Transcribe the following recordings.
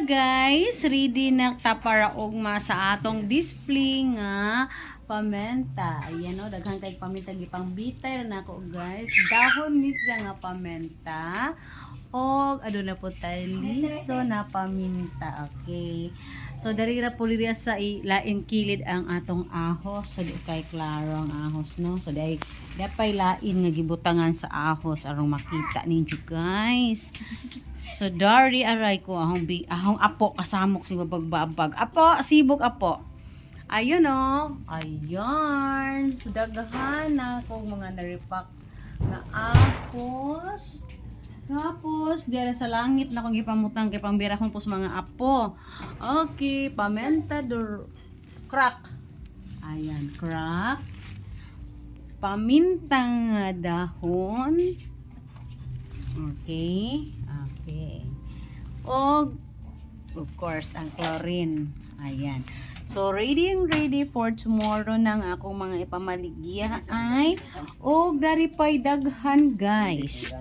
guys, ready na ta para ugma sa atong display nga pamenta. Ayan o, daghang kay pamenta gipang bitay na ko guys. Dahon ni siya nga pamenta. O ano na po tayo liso na paminta. Okay. So dari ra po diri sa lain kilid ang atong ahos. So di kay klaro ang ahos no. So di pay lain nga gibutangan sa ahos aron makita ninyo guys. So dari aray ko ahong apo kasamok si babagbabag. Apo, sibog apo. Ayun o. Ayan. So daghan na kong mga naripak na ahos. Tapos, diyan sa langit na kong ipamutang kay pambira kong po sa mga apo. Okay, pamenta crack. Ayan, crack. Pamintang dahon. Okay. Okay. O, of course, ang chlorine. Ayan. So, ready and ready for tomorrow ng akong mga ipamaligya ay dari pay daghan guys.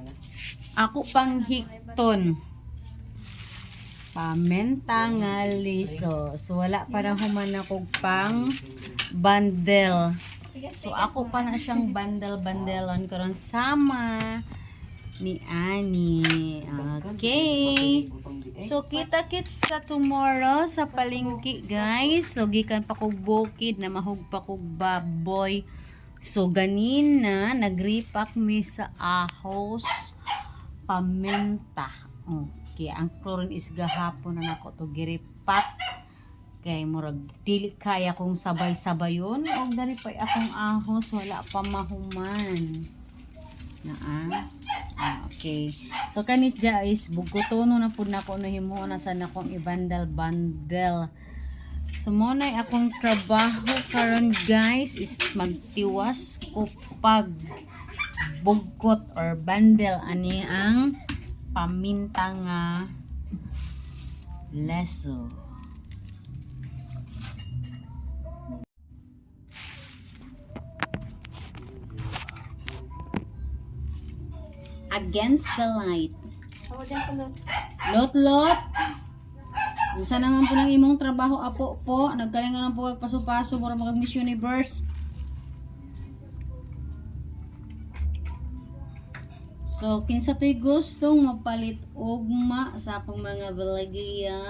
Ako pang hikton. Pamenta nga liso. So, wala para human ako pang bundle. So, ako pa na siyang bundle-bundelon karon sama ni Ani. Okay. So, kita-kits ta tomorrow sa palengke, guys. So, gikan pa kog bukid na mahug pa kog baboy. So, ganina, nagripak mi sa ahos. Pamenta. Okay, ang chlorine is gahapon na nako to giripak. Kay murag dili kaya kung sabay-sabayon og dali pa akong ahos wala pa mahuman. Okay. So kanis ja is bugotono na pud nako no himo na sa nakong ibandal-bandel. So mo na akong trabaho karon guys is magtiwas ko pag bugkot or bundle ani ang paminta nga leso. Against the light. Lot. Usa naman po ng imong trabaho apo po. Nagkalingan po paso-paso para mag Miss Universe. So, kinsa to'y gustong mapalit ugma sa akong mga balagya,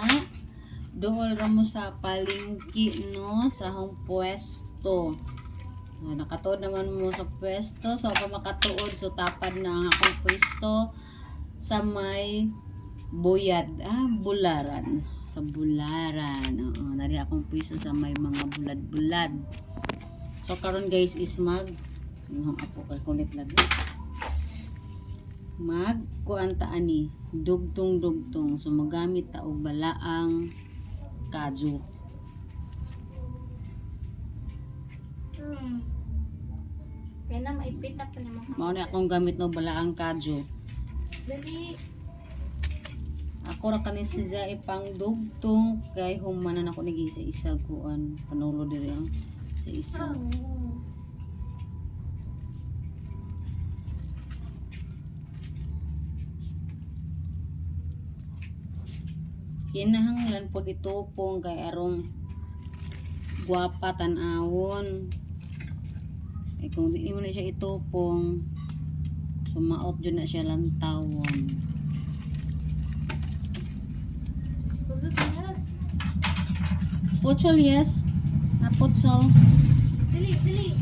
dool ra mo sa palengke no, sa akong pwesto. Nakatuod naman mo sa pwesto, so pa makatuod, so tapad na ang akong pwesto sa may buyad, bularan. Sa bularan, nari akong pwesto sa may mga bulad-bulad. So, karon guys is yung apo kulit lagi. Kuantaan ni dugtong so magamit ta og balaang kaju. Kaya maipit pa ni mga. Mao ni akong gamit no balaang kaju. Dali. Ako ra kani siya ipang dugtong kay humanan ako nigi isa kuan panulo diri ang sa isa. Kinahanglan po itupong kay arong guwapa tan-awon. Kung di mo na siya itupong, sumaot dyan na siya lantawon. Putsol, yes. Putsol. Dali.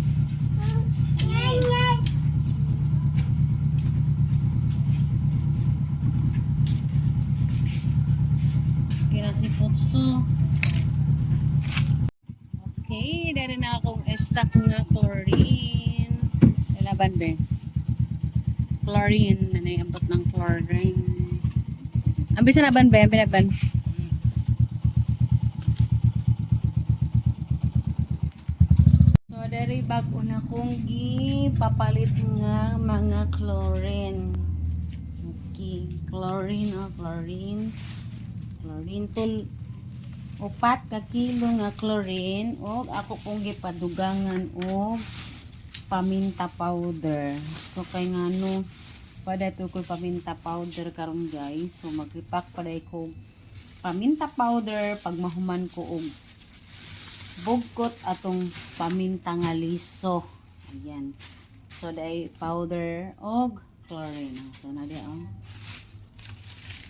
Kira si Putso. Okay, dari na akong stock nga chlorine. Lalaban ba? Chlorine, nanayabot ng chlorine. Ang bisa laban ba? Ang pinaban? So, dari bago na kong papalit nga mga chlorine. Okay, chlorine. Chlorine tul upat ka kilo nga chlorine og ako pong gipadugangan og paminta powder. So kay ngano pada to ko paminta powder karon guys. So magripak pada ko paminta powder pag mahuman ko og bugkot atong paminta nga liso. Ayan. So dai powder og chlorine. So na di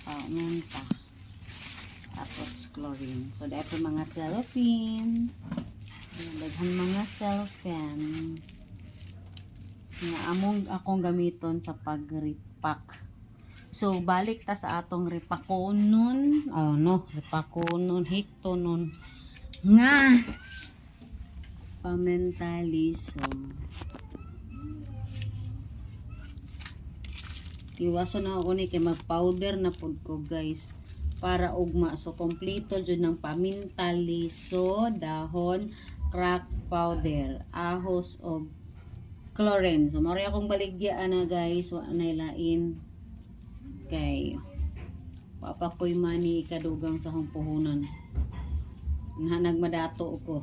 paminta. Tapos chlorine. So dai po mga cellophane. Ayan, daghan mga cellophane. Nga akong gamiton sa pag-repack. So balik ta sa atong repakonon. Repakonon, hiktonon nga paminta liso. Tiwaso na ako ni kay mag-powder na pud ko guys para ugma. So kompleto jud ng paminta liso, dahon, crack powder, ahos og chlorine. So mao akong baligya na guys, wa nay lain kay papakoy mani ikadugang sa hong puhunan. Na nagmadato ko.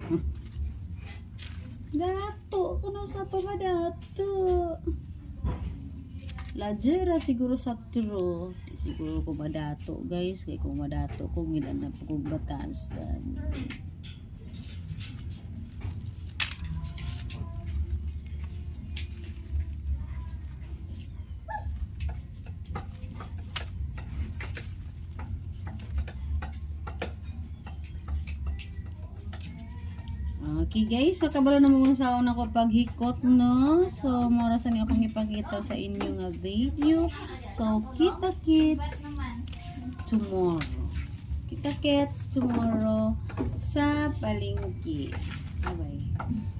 Dato ko na sa pamadato. Lajera siguro sa tro. Siguro ko madato guys. Kaya kung madato ko gilan na po kong batasan. Okay guys, so kabalo na mong saon ako paghikot no. So mora sa ni akong ipakita sa inyo nga video. So kita-kits tomorrow. Kita-kits tomorrow sa palengke. Bye bye.